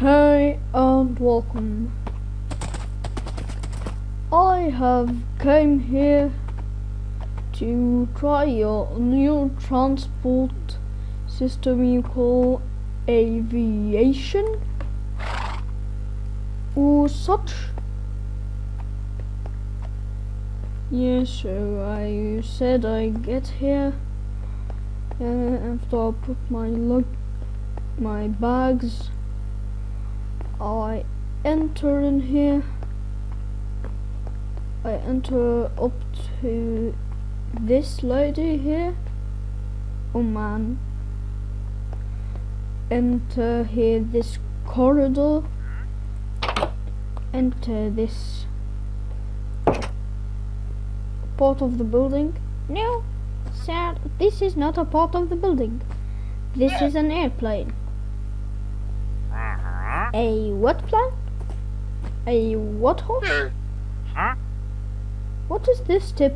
Hey and welcome. I have came here to try your new transport system you call aviation or such. Yeah, so I said I get here after I put my bags. I enter in here. I enter up to this lady here. Oh man. Enter here this corridor. Enter this part of the building. No, sir, this is not a part of the building. This is an airplane. A what plane? A what horse? What is this tip?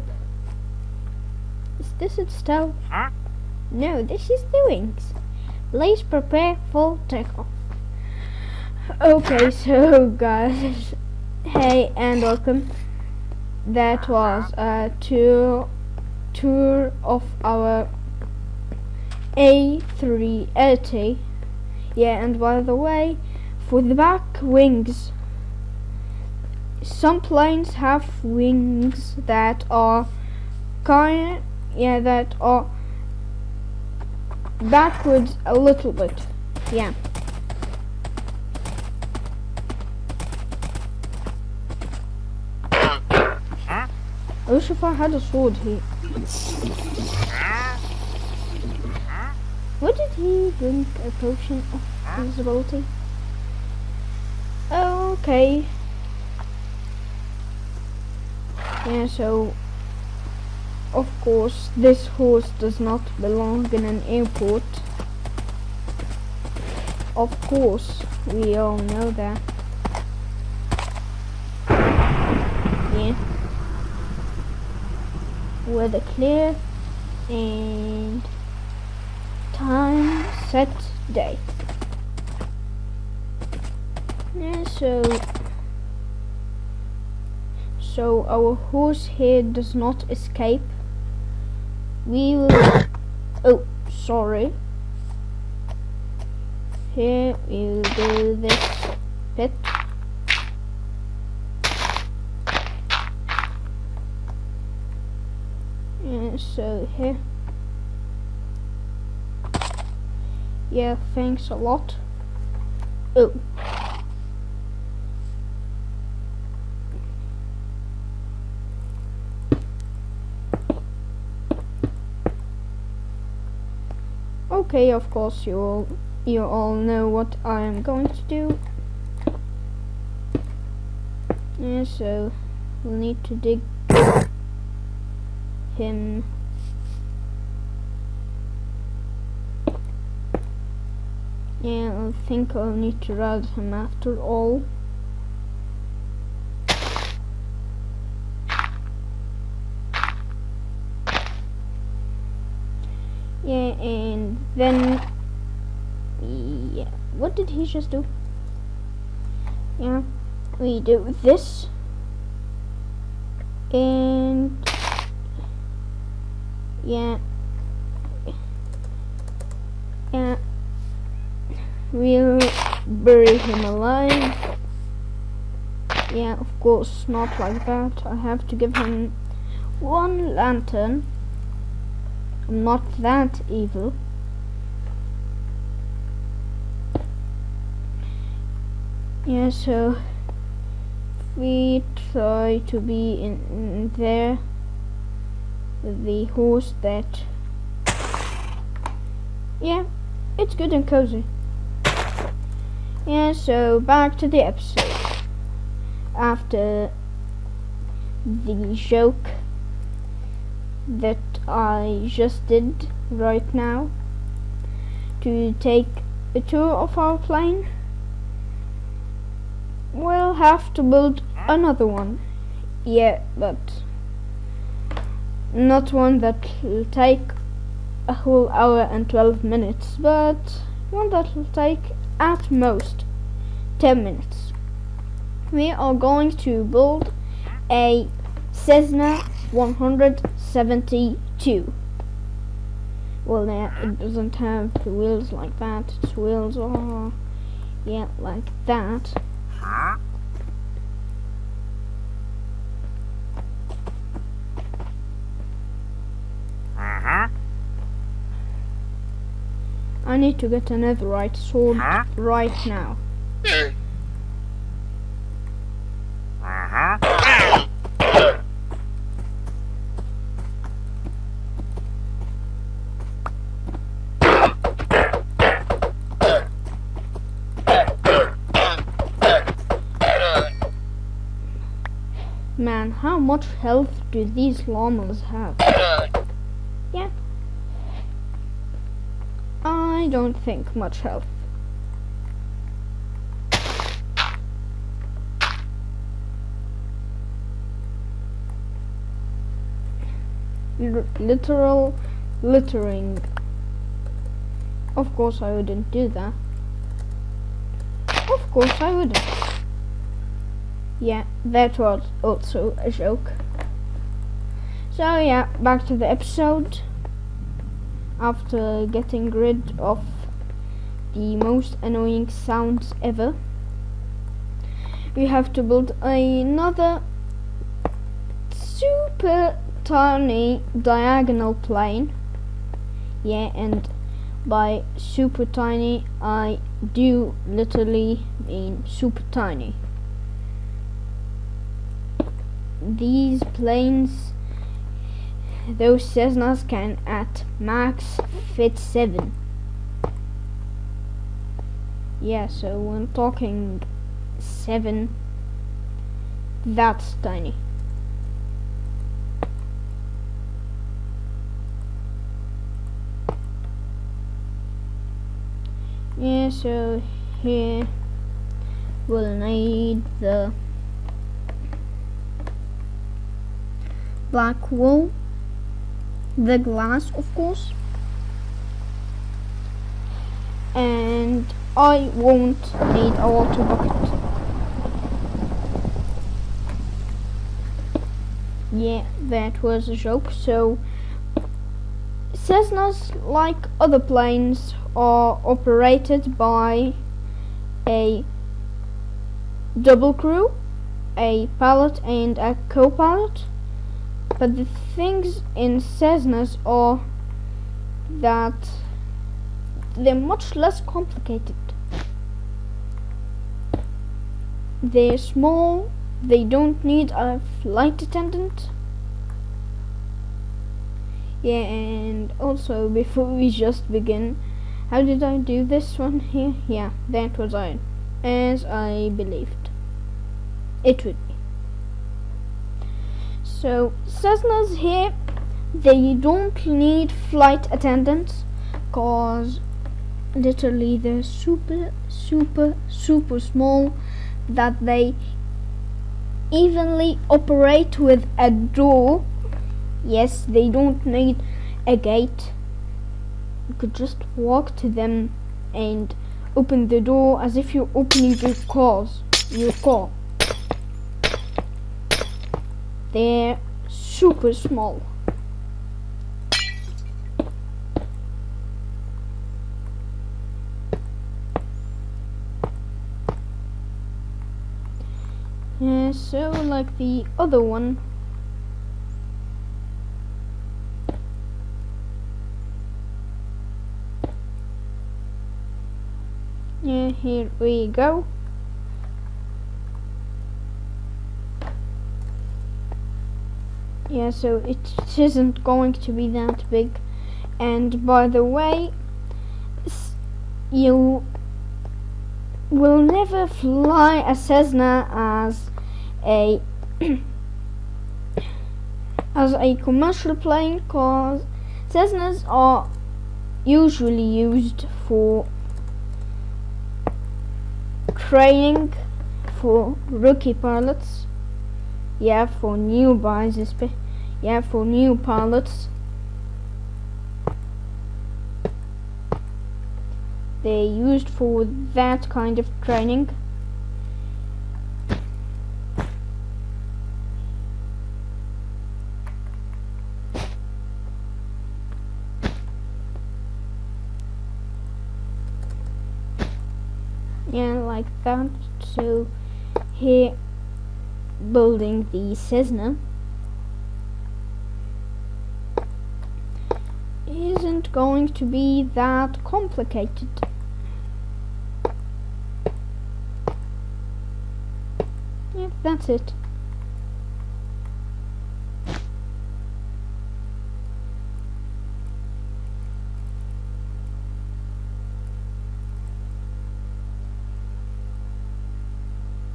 Is this its tail? No, this is the wings. Please prepare for takeoff. Okay, so guys, hey and welcome. That was a tour of our A380. Yeah, and by the way, for the back wings, some planes have wings that are that are backwards a little bit. Yeah. I wish if I had a sword here. What did he drink? A potion of invisibility? Okay. Yeah, so of course this horse does not belong in an airport. Of course, we all know that. Yeah. Weather clear and time set day. Yeah, so our horse here does not escape. We will oh sorry. Here we will do this pit. Yeah, so here. Yeah, thanks a lot. Oh. Okay, of course you all know what I am going to do. Yeah, so we'll need to dig him. Yeah, I think I'll need to ride him after all. Yeah, and then yeah, what did he just do? Yeah, we do this and yeah, we'll bury him alive. Yeah, of course not like that. I have to give him one lantern. I'm not that evil. Yeah, so we try to be in there with the horse that, yeah, it's good and cozy. Yeah, so back to the episode. After the joke that I just did right now to take a tour of our plane, we'll have to build another one. Yeah, but not one that will take a whole hour and 12 minutes, but one that will take at most 10 minutes. We are going to build a Cessna 172. Well, yeah, it doesn't have the wheels like that. Its wheels are, yeah, like that. I need to get a netherite sword right now. Man, how much health do these llamas have? Yeah. I don't think much health. Literal littering. Of course I wouldn't do that. Of course I wouldn't. Yeah, that was also a joke. So yeah, back to the episode. After getting rid of the most annoying sounds ever, we have to build another super tiny diagonal plane. Yeah, and by super tiny I do literally mean super tiny. These planes, those Cessnas, can at max fit 7. Yeah, so when talking 7, that's tiny. Yeah, so here we'll need the black wool, the glass of course, and I won't need a water bucket. Yeah, that was a joke. So Cessnas, like other planes, are operated by a double crew, a pilot and a co-pilot. But the things in Cessnas are that they're much less complicated. They're small, they don't need a flight attendant. Yeah, and also before we just begin, how did I do this one here? Yeah, that was iron, as I believed it would be. So Cessnas here, they don't need flight attendants, cause literally they're super small, that they evenly operate with a door. Yes, they don't need a gate. You could just walk to them and open the door as if you're opening your car. They're super small. Yeah, so like the other one. Yeah, here we go. Yeah, so it isn't going to be that big. And by the way, you will never fly a Cessna as a as a commercial plane, cause Cessnas are usually used for training for rookie pilots. Yeah, for newbies, yeah, for new pilots. They're used for that kind of training. Yeah, like that. So here, building the Cessna isn't going to be that complicated. Yep, that's it.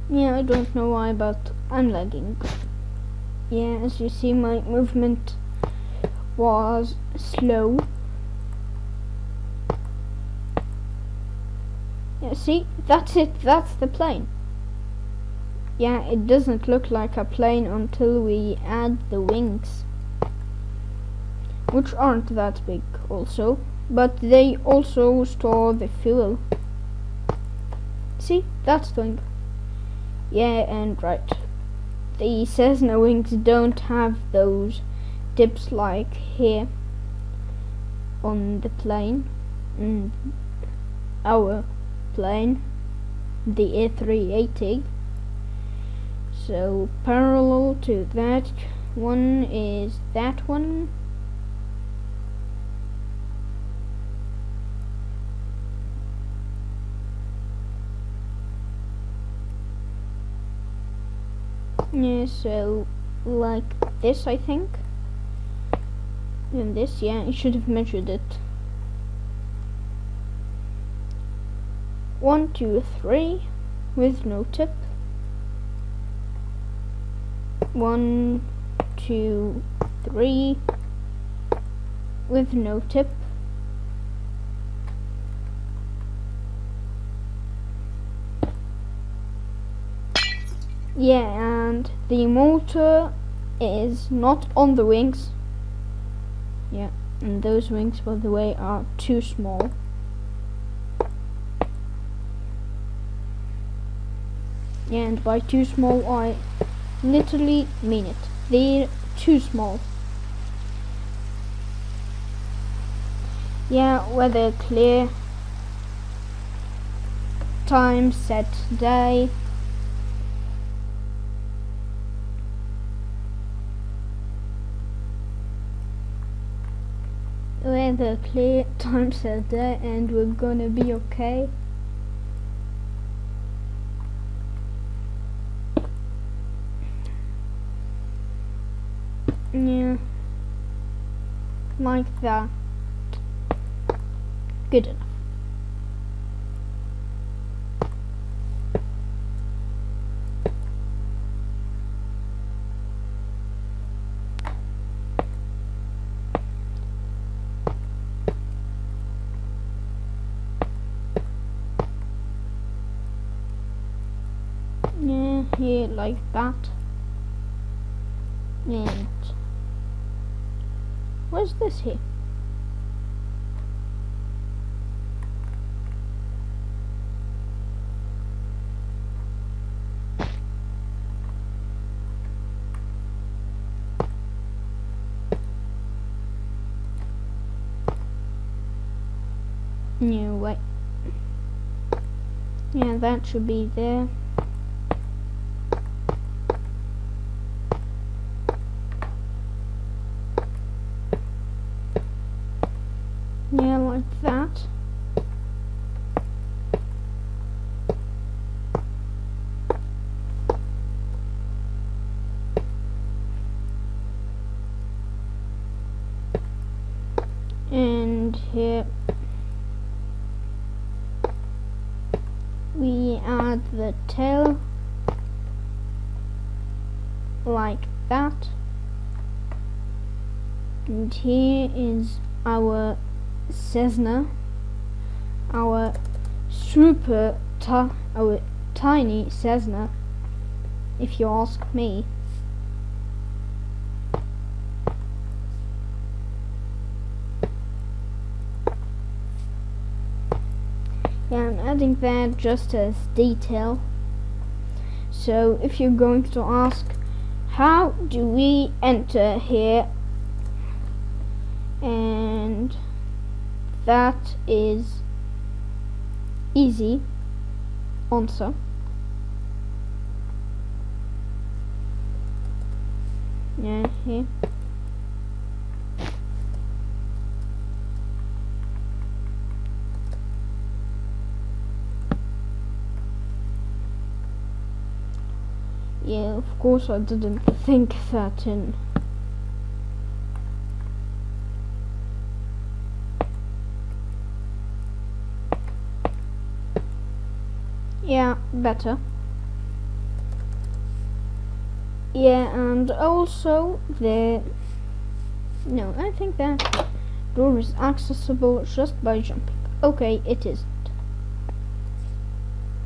Yeah, I don't know why, but I'm lagging. Yeah, as you see, my movement was slow. Yeah, see, that's it, that's the plane. Yeah, it doesn't look like a plane until we add the wings, which aren't that big also, but they also store the fuel. See, that's doing. Yeah, and right. The Cessna wings don't have those dips like here on the plane, our plane, the A380. So parallel to that one is that one. Yeah, so like this, I think. And this, yeah, I should have measured it. 1, 2, 3 with no tip. 1, 2, 3 with no tip. Yeah, and the motor is not on the wings. Yeah, and those wings, by the way, are too small. Yeah, and by too small, I literally mean it. They're too small. Yeah, weather clear. Time set day. Weather clear, time set day, and we're gonna be okay. Yeah, like that. Good enough. Yeah, here like that. And what's this here? No, wait. Yeah, that should be there. Yeah, like that. And here we add the tail like that. And here is our Cessna, our our tiny Cessna, if you ask me. Yeah, I'm adding that just as detail. So if you're going to ask, how do we enter here? And that is easy. answer. Yeah, here. Yeah, of course I didn't think that in. Yeah, better. Yeah, and also no, I think that door is accessible just by jumping. Okay, it isn't.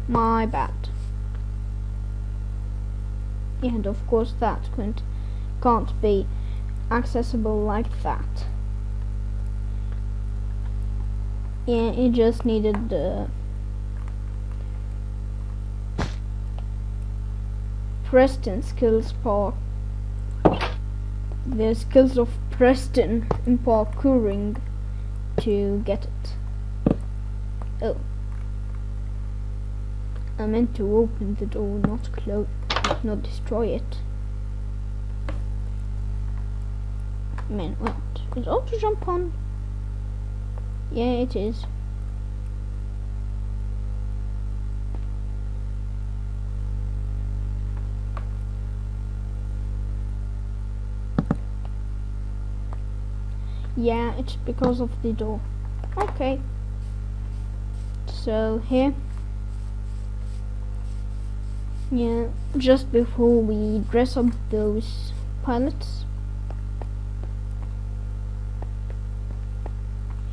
My bad. And of course that can't be accessible like that. Yeah, it just needed the Preston skills part. The skills of Preston in parkouring to get it. Oh. I meant to open the door, not close, not destroy it. Man, wait, is auto jump on? Yeah, it is. Yeah, it's because of the door. Okay. So here. Yeah, just before we dress up those pilots.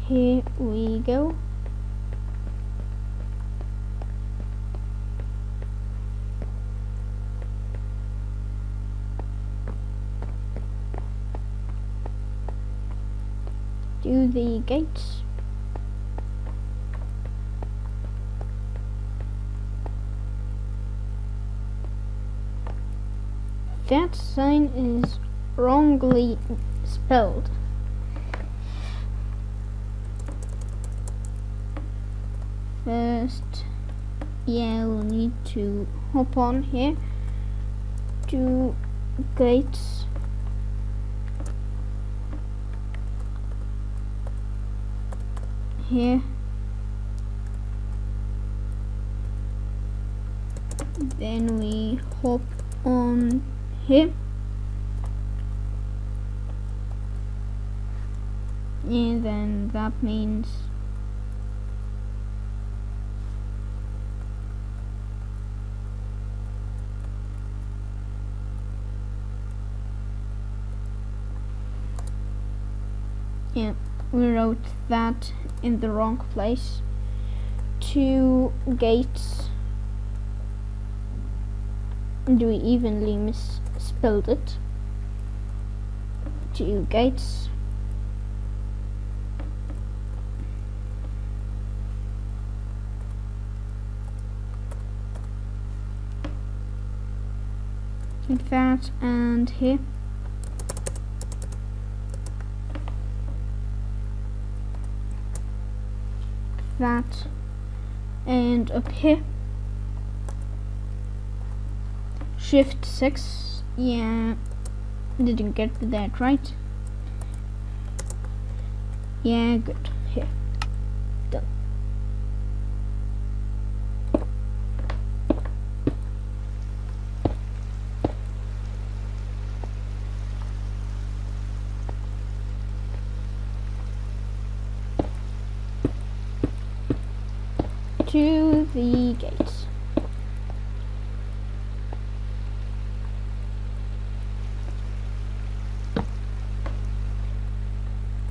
Here we go. Do the gates. That sign is wrongly spelled. First, yeah, we'll need to hop on here. Do gates. Here. Then we hop on here. And then that means yeah, we wrote that in the wrong place. 2 gates. Do we evenly misspelled it? 2 gates. Like that, and here. That, and up here. Shift 6. Yeah, didn't get that right. Yeah, good. Here, done. To the gates.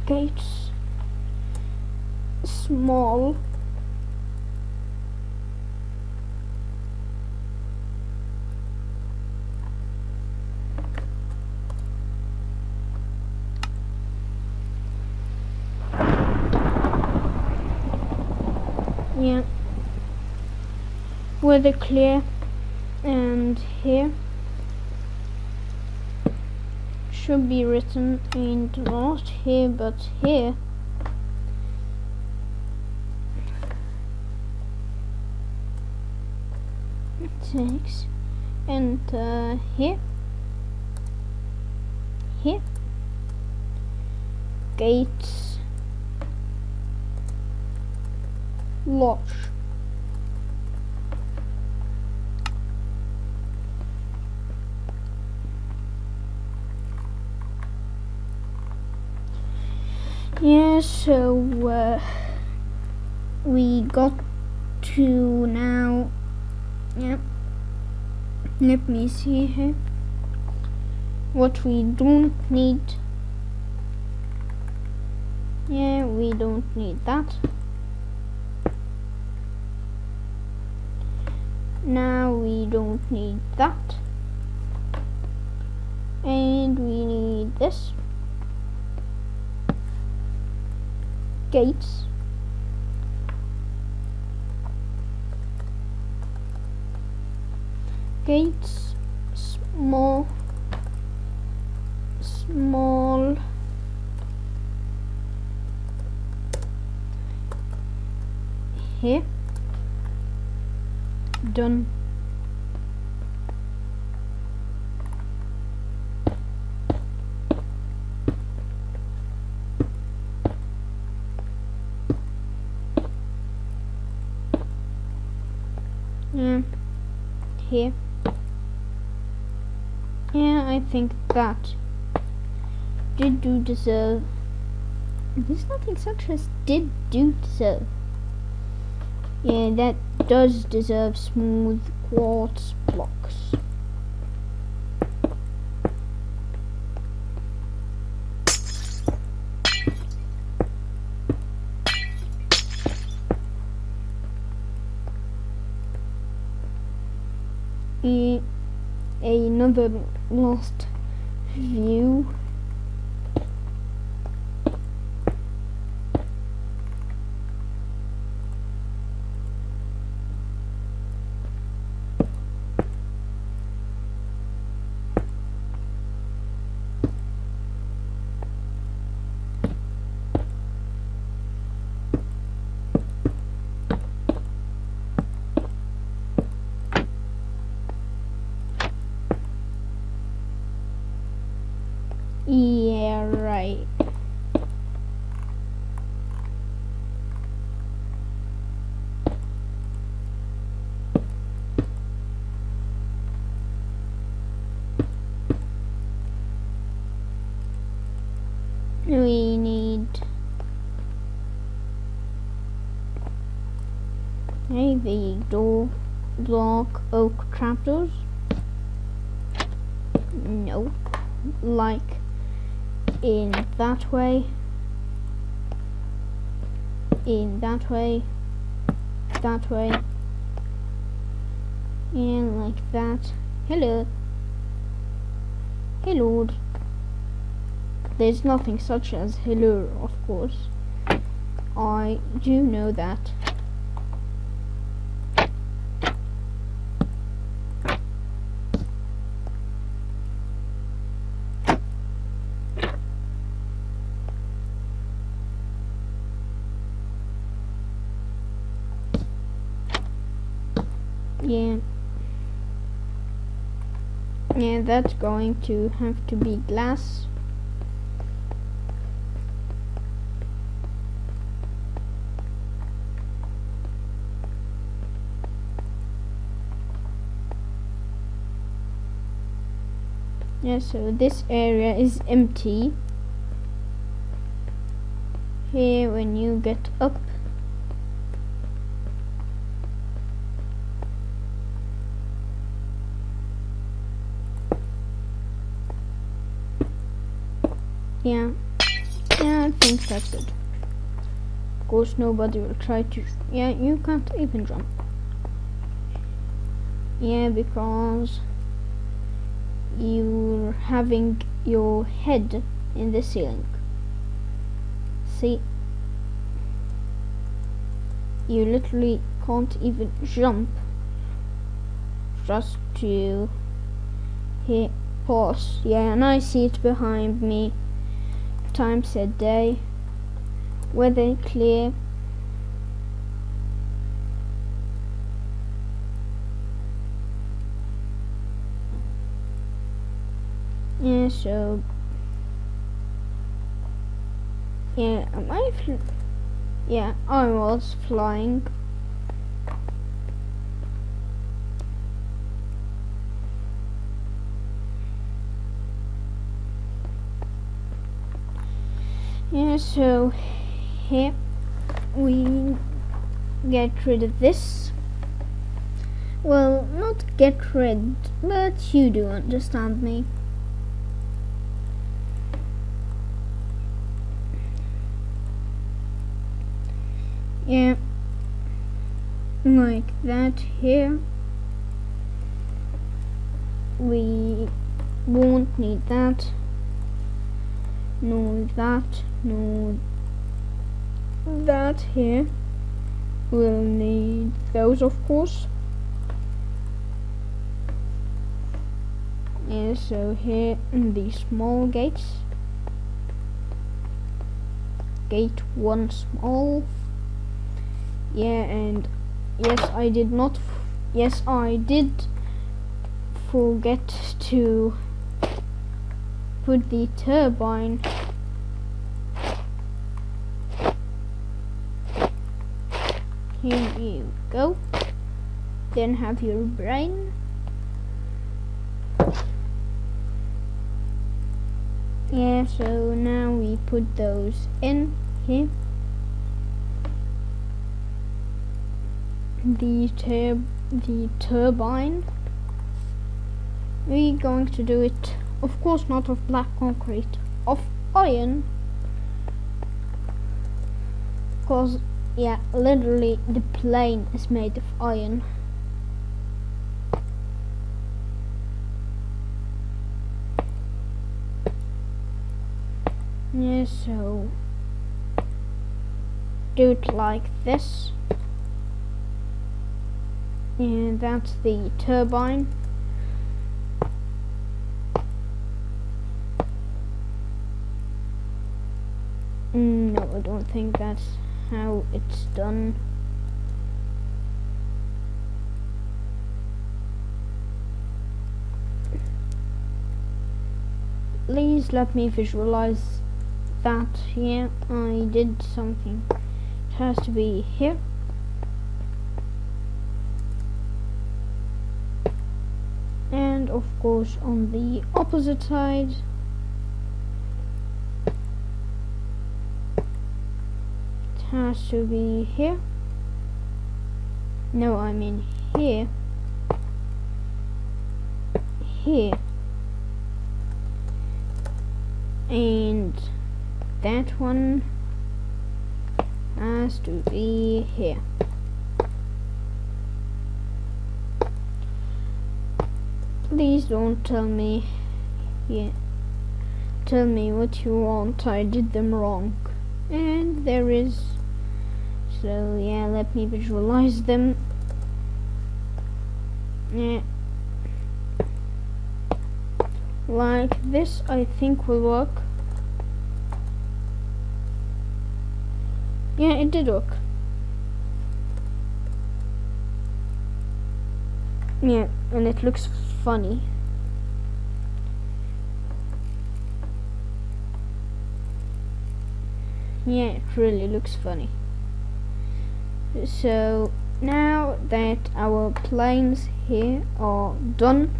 Gates. Small. Yeah. Weather clear, and here should be written, and not here but here. 6. And here. Here. Gates. Lodge. Yeah, so we got to now. Yeah, let me see here what we don't need. Yeah, we don't need that. Now we don't need that, and we need this. Gates. Gates. Small. Here. Done. Yeah. Here. Yeah, I think that did do deserve. There's nothing such as did do deserve. Yeah, that does deserve smooth quartz blocks. Another last view. Yeah, right. We need the door block oak trapdoors. No, like in that way, that way, and like that. Hello. Hello. There's nothing such as hello, of course. I do know that. Yeah, that's going to have to be glass. Yeah, so this area is empty. Here, when you get up, yeah, I think that's good. Of course, nobody will try to. Yeah, you can't even jump. Yeah, because you're having your head in the ceiling. See, you literally can't even jump just to hit pause. Yeah, and I see it behind me. Time said day. Weather clear. Yeah, so yeah, yeah, I was flying. Yeah, so here we get rid of this. Well, not get rid, but you do understand me. Yeah, like that here. We won't need that. No, that. No, that here. We'll need those, of course. Yeah, so here the small gates. Gate 1 small. Yeah, and yes, I did forget to put the turbine. Here you go. Then have your brain. Yeah, so now we put those in here. The turbine. We're going to do it, of course, not of black concrete, of iron. Cause yeah, literally the plane is made of iron. Yeah, so do it like this. And that's the turbine. No, I don't think that's how it's done. Please let me visualize that. Yeah, I did something. It has to be here. And of course on the opposite side. It has to be here. No, I mean here. Here. And that one has to be here. Please don't tell me, tell me what you want. I did them wrong. And there is, so yeah, let me visualize them. Yeah, like this I think will work. Yeah, it did work. Yeah, and it looks funny. Yeah, it really looks funny. So now that our planes here are done,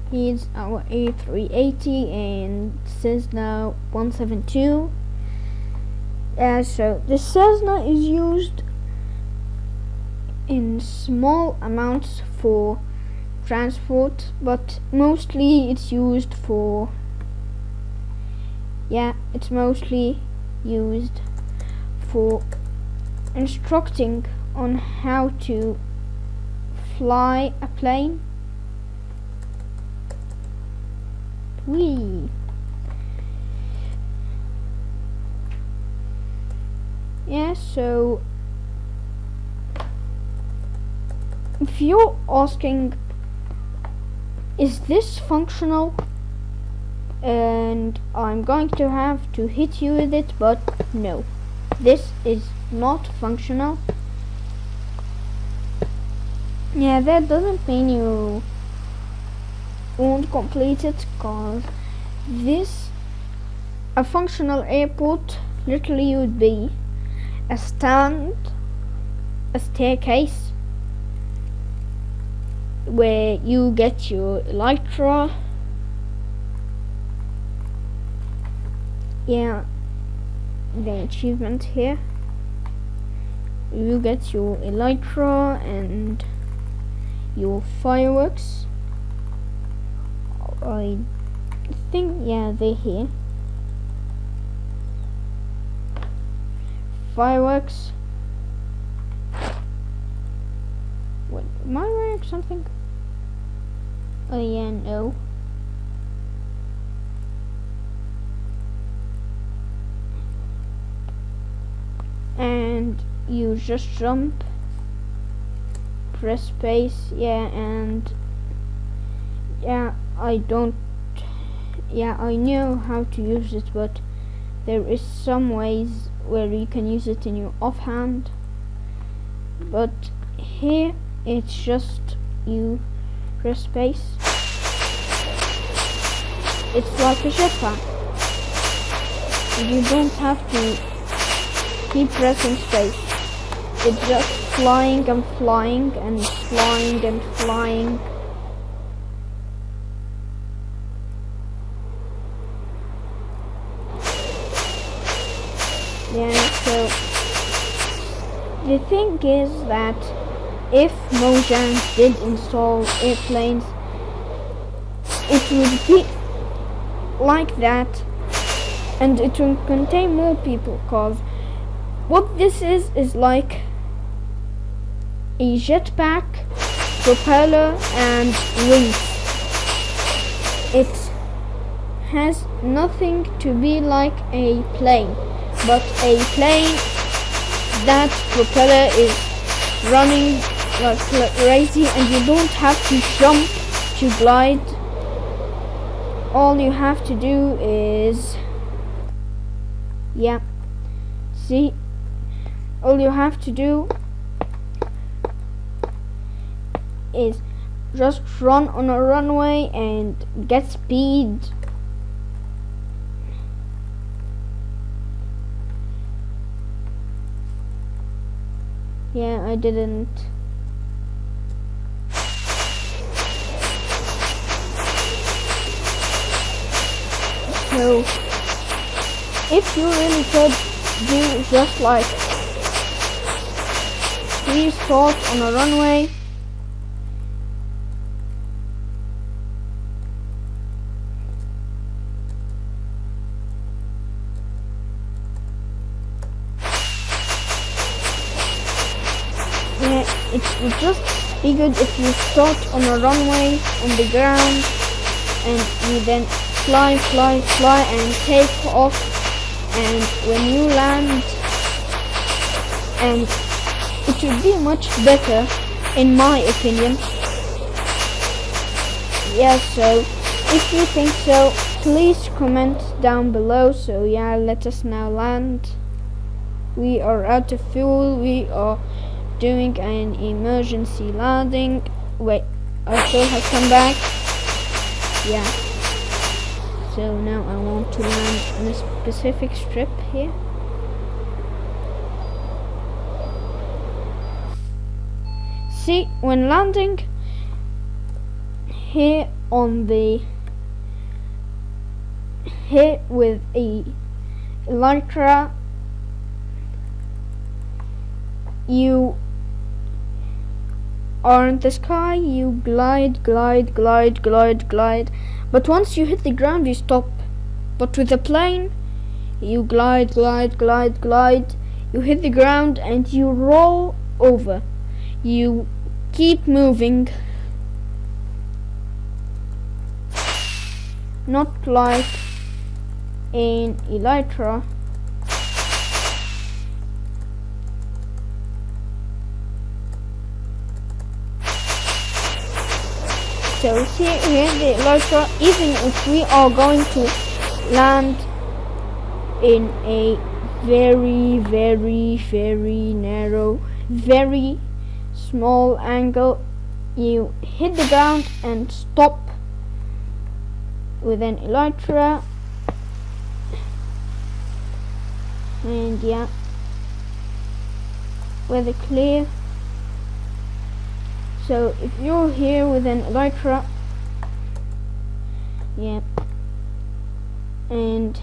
here's our A380 and Cessna 172. So the Cessna is used in small amounts for transport, but mostly it's used for, yeah, it's mostly used for instructing on how to fly a plane. Whee! Yeah, so if you're asking, is this functional? And I'm going to have to hit you with it, but no, this is not functional. Yeah, that doesn't mean you won't complete it, cause this, a functional airport literally would be a stand, a staircase where you get your elytra. Yeah, the achievement here. You get your elytra and your fireworks. I think, yeah, they're here. Fireworks. Wait, am I wearing something? Oh yeah, no. And you just jump, press space, yeah, and yeah, I know how to use it, but there is some ways where you can use it in your offhand, but here it's just you press space. It's like a jetpack. You don't have to keep pressing space. It's just flying and flying and flying and flying. Yeah, so the thing is that if Mojang did install airplanes, it would be like that, and it will contain more people, cause what this is like a jetpack, propeller and wings. It has nothing to be like a plane, but a plane, that propeller is running like crazy, and you don't have to jump to glide. All you have to do is, yeah, see, all you have to do is just run on a runway and get speed. Yeah, I didn't. So, if you really could do just like 3 spots on a runway, yeah, it would just be good if you start on a runway on the ground and you then fly and take off, and when you land, and it would be much better in my opinion. Yeah, so if you think so, please comment down below. So yeah, let us now land. We are out of fuel. We are doing an emergency landing. Wait, our fuel has come back. Yeah. So now I want to land on a specific strip here. See, when landing here with a elytra, you are in the sky, you glide, but once you hit the ground you stop. But with a plane, you glide, you hit the ground and you roll over. You keep moving, not like in elytra. So here the elytra, even if we are going to land in a very narrow, very small angle, you hit the ground and stop with an elytra, and yeah, weather clear. So if you're here with an elytra, yeah, and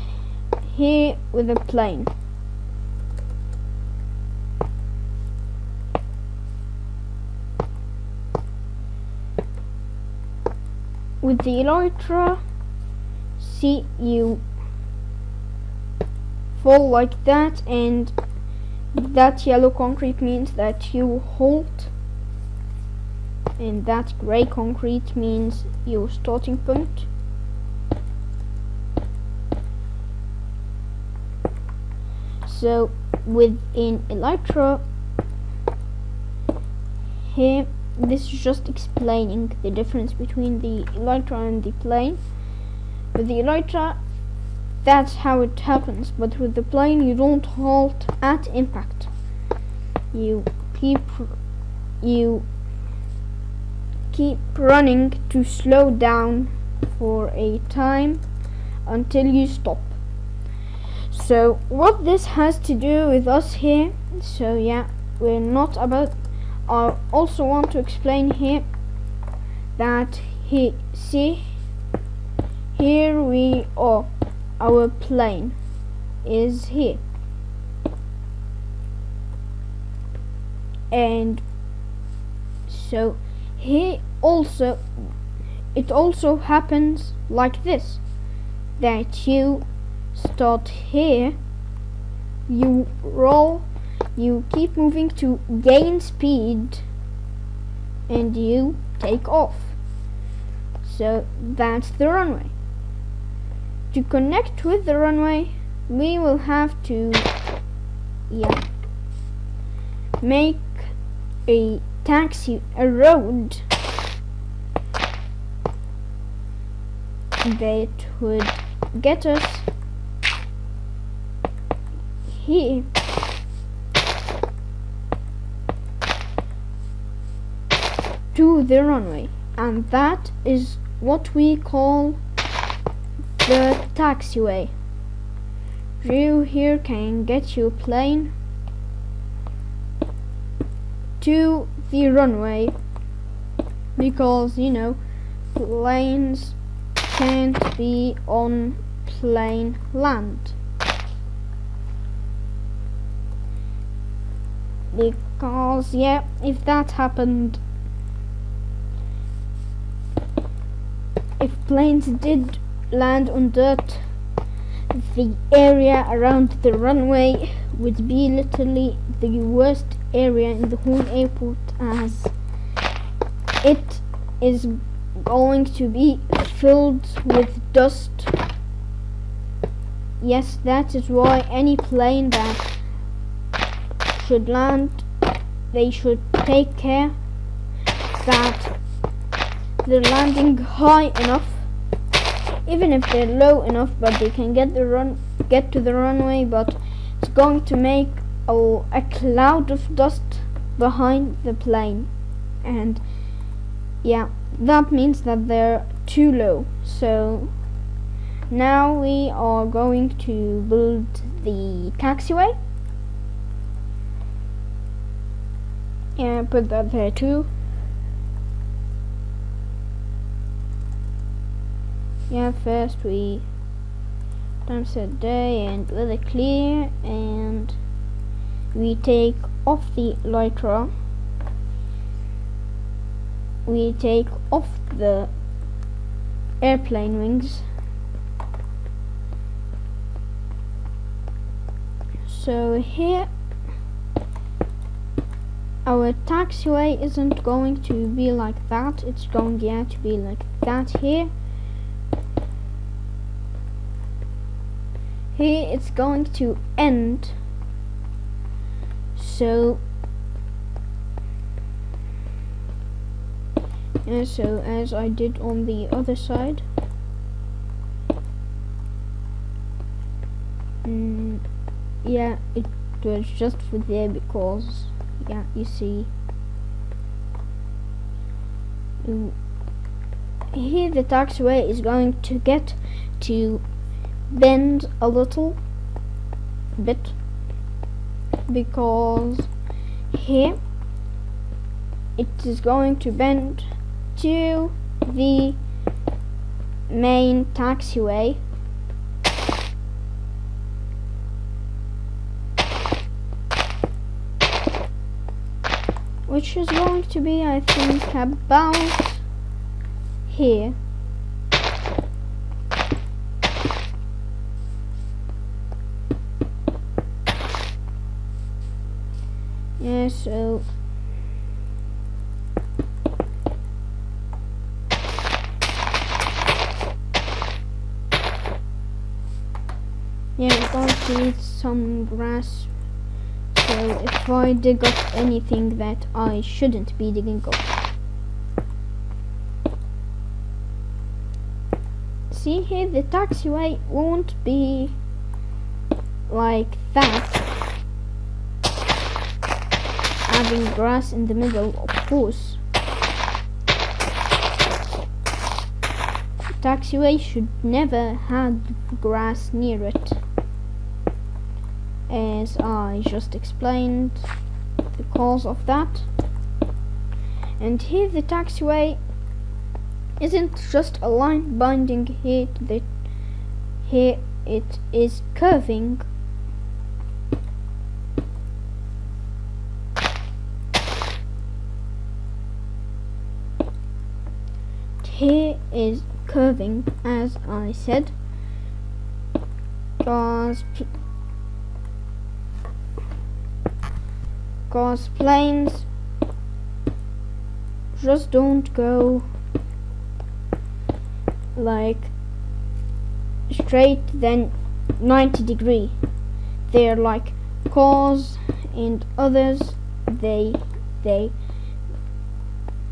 here with a plane, with the elytra, see, you fall like that, and that yellow concrete means that you halt, and that grey concrete means your starting point. So with an elytra here, this is just explaining the difference between the elytra and the plane. With the elytra, that's how it happens, but with the plane you don't halt at impact. You keep running to slow down for a time until you stop. So what this has to do with us here, so yeah, we're not about, I also want to explain here that see, here we are, our plane is here, and so here also, it also happens like this, that you start here, you roll, you keep moving to gain speed, and you take off. So that's the runway. To connect with the runway, we will have to make a road that would get us here to the runway, and that is what we call the taxiway. You here can get your plane to the runway, because you know, planes can't be on plain land, because yeah, if that happened, if planes did land on dirt, the area around the runway would be literally the worst area in the whole airport, as it is going to be filled with dust. Yes, that is why any plane that should land, they should take care that they're landing high enough, even if they're low enough, but they can get to the runway, but it's going to make a cloud of dust behind the plane, and yeah, that means that they're too low. So now we are going to build the taxiway. Yeah, put that there too. Yeah, first we time set day and weather clear, and we take off the elytra, we take off the airplane wings. So here our taxiway isn't going to be like that, it's going to be like that here. Here it's going to end, so as I did on the other side. Yeah, it was just for there because yeah, you see, here the taxiway is going to get to bend a little bit, because here it is going to bend to the main taxiway, which is going to be, I think, about here. Yeah, so yeah, we're going to need some grass. So if I dig up anything that I shouldn't be digging up. See here, the taxiway won't be like that, having grass in the middle, of course. The taxiway should never have grass near it, as I just explained the cause of that. And here the taxiway isn't just a line binding here to the here, it is curving. Here is curving, as I said, because planes just don't go like straight then 90 degree. They're like cars and others, they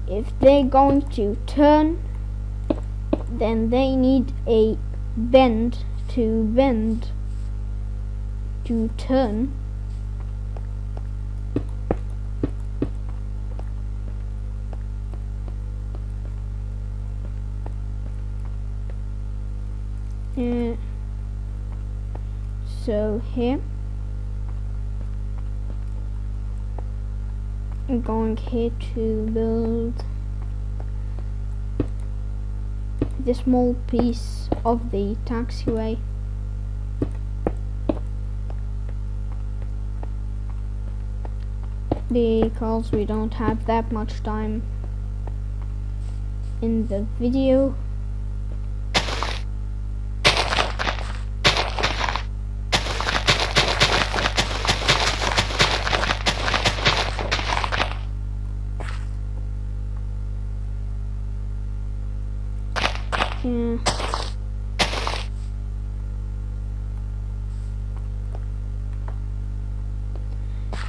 if they're going to turn, then they need a bend to turn. So here I'm going here to build the small piece of the taxiway. Because we don't have that much time in the video.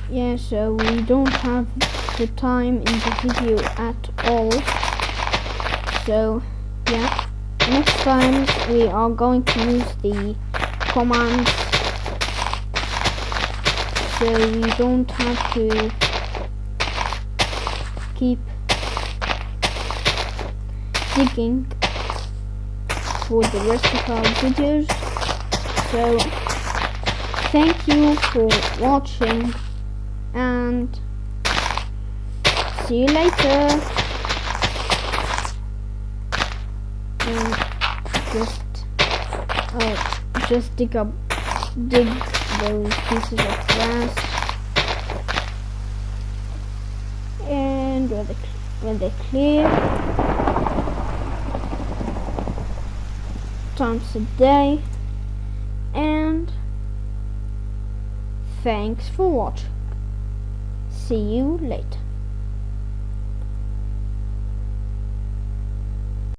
Yeah, so we don't have the time in the video at all. So yeah, next time we are going to use the commands, so we don't have to keep digging for the rest of our videos. So thank you for watching, and see you later. And just dig those pieces of grass, and when they clear, times a day. And thanks for watching. See you later.